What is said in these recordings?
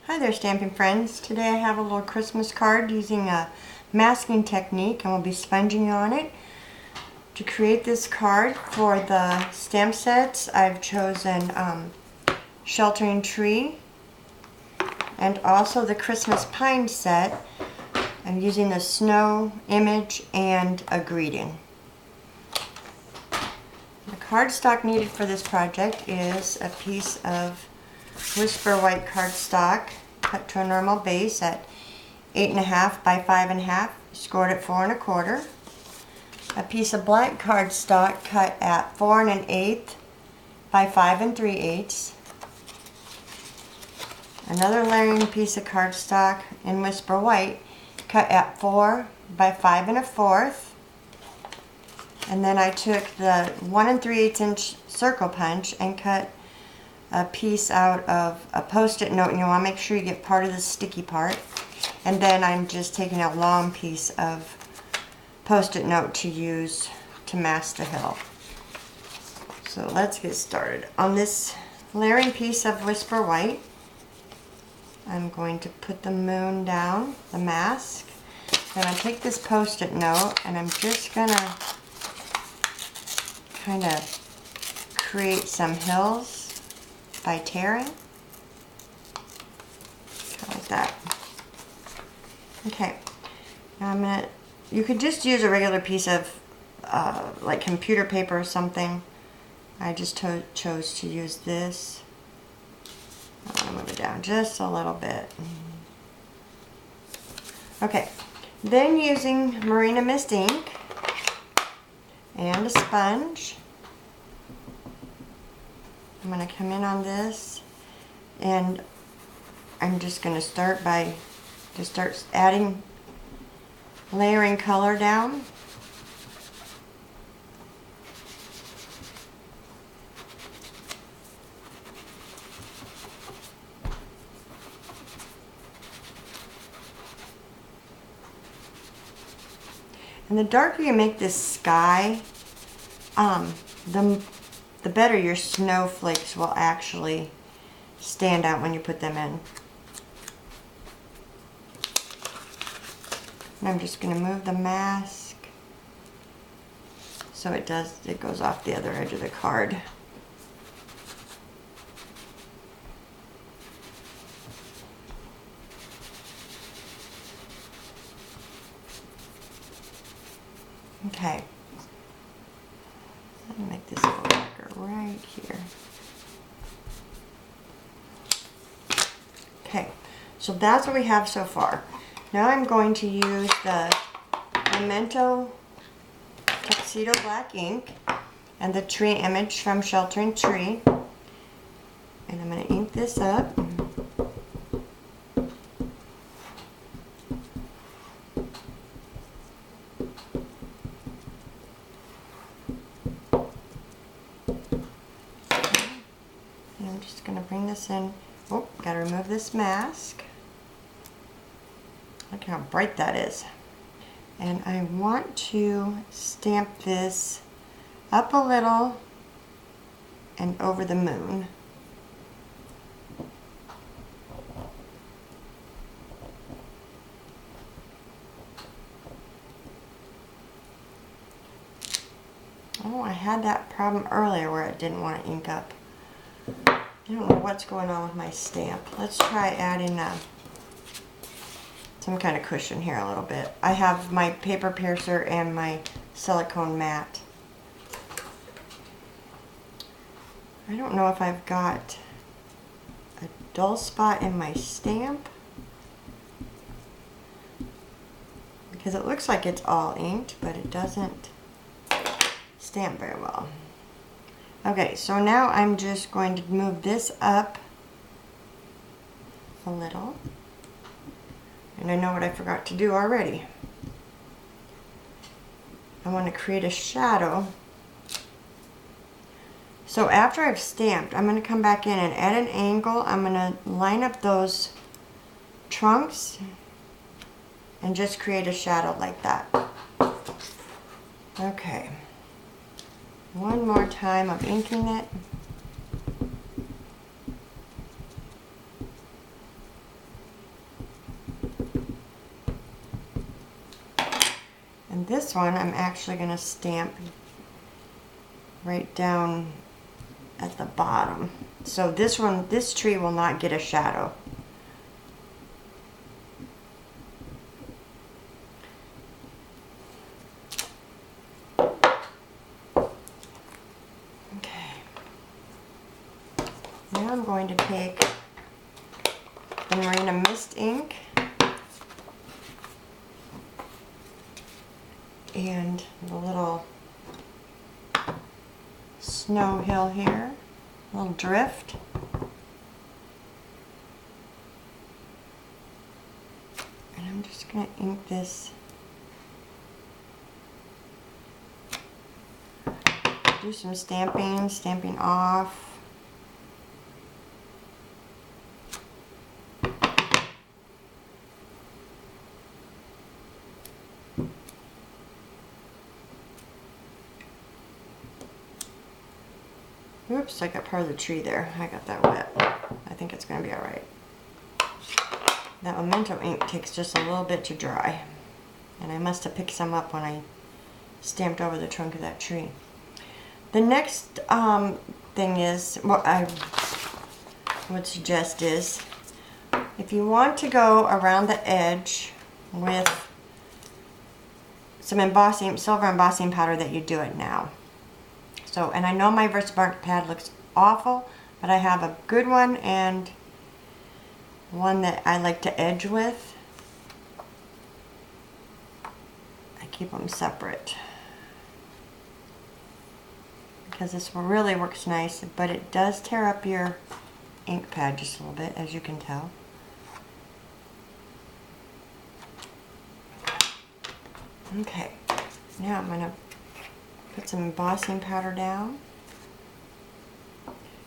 Hi there, stamping friends. Today I have a little Christmas card using a masking technique, and we'll be sponging on it. To create this card for the stamp sets, I've chosen Sheltering Tree and also the Christmas Pine set. I'm using the snow image and a greeting. The cardstock needed for this project is a piece of Whisper white cardstock cut to a normal base at 8.5 by 5.5, scored at 4 1/4. A piece of black cardstock cut at 4 1/8 by 5 3/8. Another layering piece of cardstock in Whisper white cut at 4 by 5 1/4. And then I took the 1 3/8 inch circle punch and cut a piece out of a post-it note, and you want to make sure you get part of the sticky part. And then I'm just taking a long piece of post-it note to use to mask the hill. So let's get started. On this layering piece of Whisper white, I'm going to put the moon down, the mask. Then I take this post-it note and I'm just gonna kind of create some hills by tearing, kind of like that. Okay, now you could just use a regular piece of like computer paper or something. I just chose to use this. I'm going to move it down just a little bit. Okay, then using Marina Mist ink and a sponge, I'm going to come in on this, and I'm just going to start adding, layering color down. And the darker you make this sky, the better your snowflakes will actually stand out when you put them in. And I'm just going to move the mask so it goes off the other edge of the card. Okay. Let me make this a little darker right here. Okay, so that's what we have so far. Now I'm going to use the Memento Tuxedo Black ink and the tree image from Sheltering Tree. And I'm going to ink this up. I'm just going to bring this in. Oh, got to remove this mask. Look how bright that is. And I want to stamp this up a little and over the moon. Oh, I had that problem earlier where it didn't want to ink up. I don't know what's going on with my stamp. Let's try adding some kind of cushion here a little bit. I have my paper piercer and my silicone mat. I don't know if I've got a dull spot in my stamp, because it looks like it's all inked, but it doesn't stamp very well. Okay, so now I'm just going to move this up a little. And I know what I forgot to do already. I want to create a shadow. So after I've stamped, I'm going to come back in and at an angle, I'm going to line up those trunks and just create a shadow like that. Okay. One more time of inking it. And this one I'm actually going to stamp right down at the bottom. So this tree will not get a shadow. Okay. Now I'm going to take the Marina Mist ink and the little snow hill here, a little drift. And I'm just going to ink this. Do some stamping off. Oops, I got part of the tree there. I got that wet. I think it's going to be alright. That Memento ink takes just a little bit to dry. And I must have picked some up when I stamped over the trunk of that tree. The next thing is, what I would suggest is, if you want to go around the edge with some embossing, silver embossing powder, that you do it now. So, and I know my VersaMark pad looks awful, but I have a good one and one that I like to edge with. I keep them separate because this really works nice, but it does tear up your ink pad just a little bit, as you can tell. Okay, now I'm going to put some embossing powder down.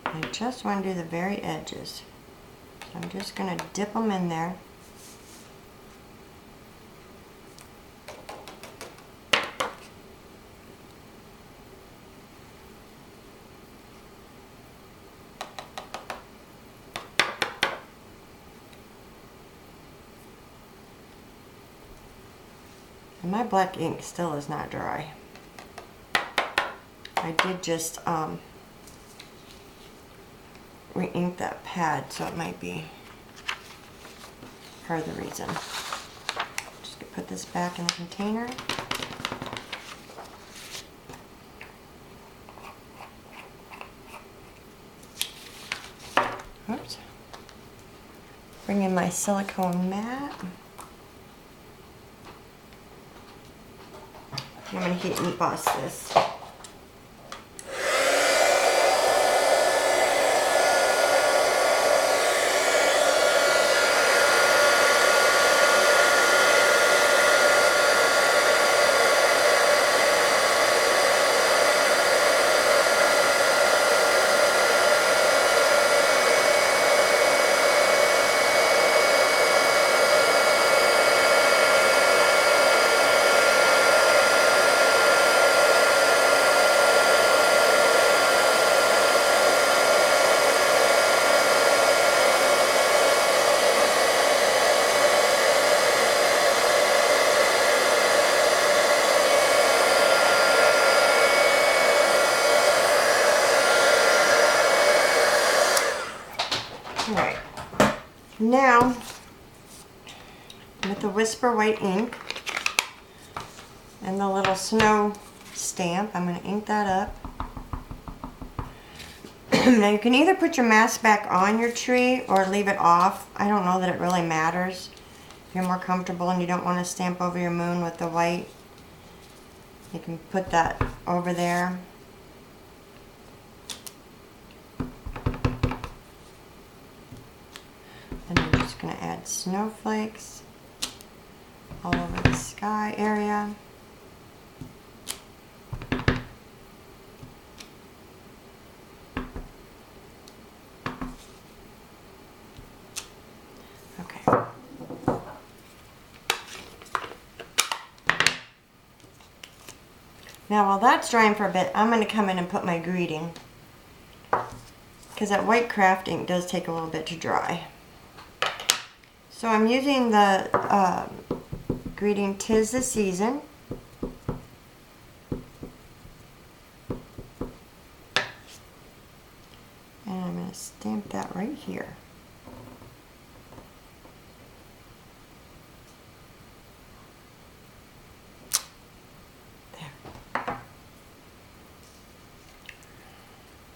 I just want to do the very edges. So I'm just going to dip them in there. And my black ink still is not dry. I did just re-ink that pad, so it might be part of the reason. Just gonna put this back in the container. Oops. Bring in my silicone mat. I'm going to heat and emboss this. Alright, now with the Whisper White ink and the little snow stamp, I'm going to ink that up. Now you can either put your mask back on your tree or leave it off. I don't know that it really matters. If you're more comfortable and you don't want to stamp over your moon with the white, you can put that over there. And I'm just going to add snowflakes all over the sky area. Okay. Now while that's drying for a bit, I'm going to come in and put my greeting, because that white craft ink does take a little bit to dry. So I'm using the greeting 'Tis the Season.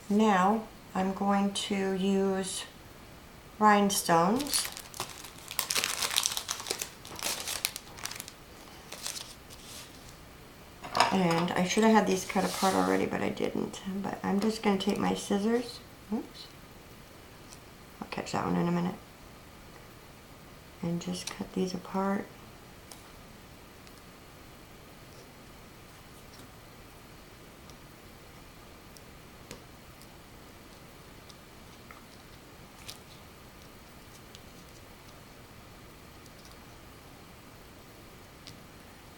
Now I'm going to use rhinestones. And I should have had these cut apart already, but I didn't. But I'm just going to take my scissors. Oops. I'll catch that one in a minute. And just cut these apart.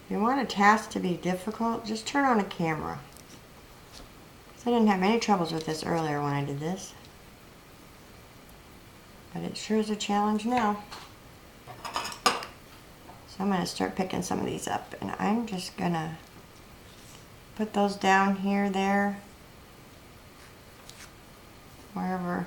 If you want a task to be difficult, just turn on a camera. I didn't have any troubles with this earlier when I did this. But it sure is a challenge now. So I'm going to start picking some of these up. And I'm just going to put those down here, there, wherever.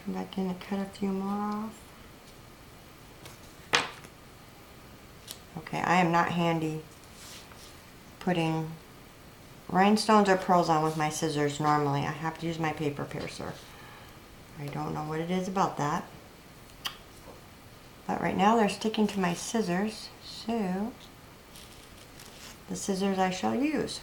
Come back in and cut a few more off. Okay, I am not handy putting rhinestones or pearls on with my scissors normally. I have to use my paper piercer. I don't know what it is about that. But right now they're sticking to my scissors, so the scissors I shall use.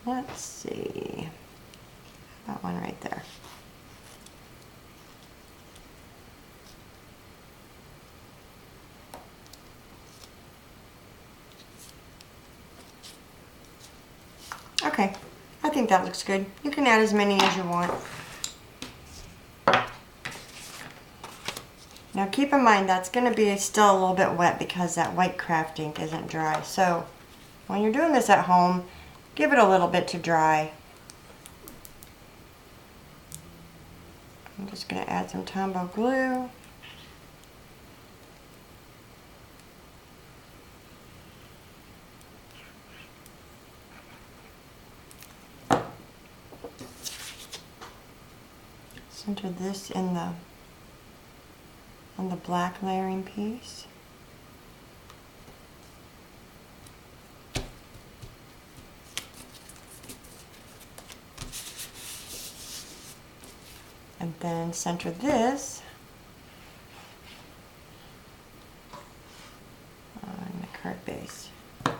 Let's see, that one right there. Okay, I think that looks good. You can add as many as you want. Now keep in mind that's going to be still a little bit wet because that white craft ink isn't dry. So when you're doing this at home, give it a little bit to dry. I'm just going to add some Tombow glue. Center this in on the black layering piece. And then center this on the card base. And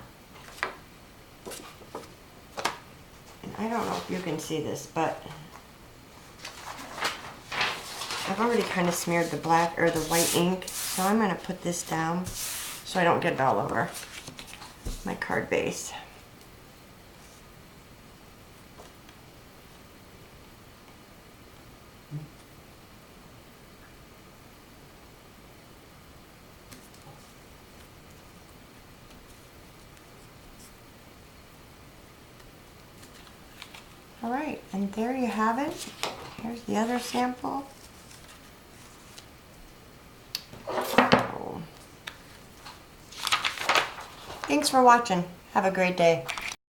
I don't know if you can see this, but I've already kind of smeared the black or the white ink, so I'm going to put this down so I don't get it all over my card base. All right, and there you have it. Here's the other sample. Thanks for watching. Have a great day.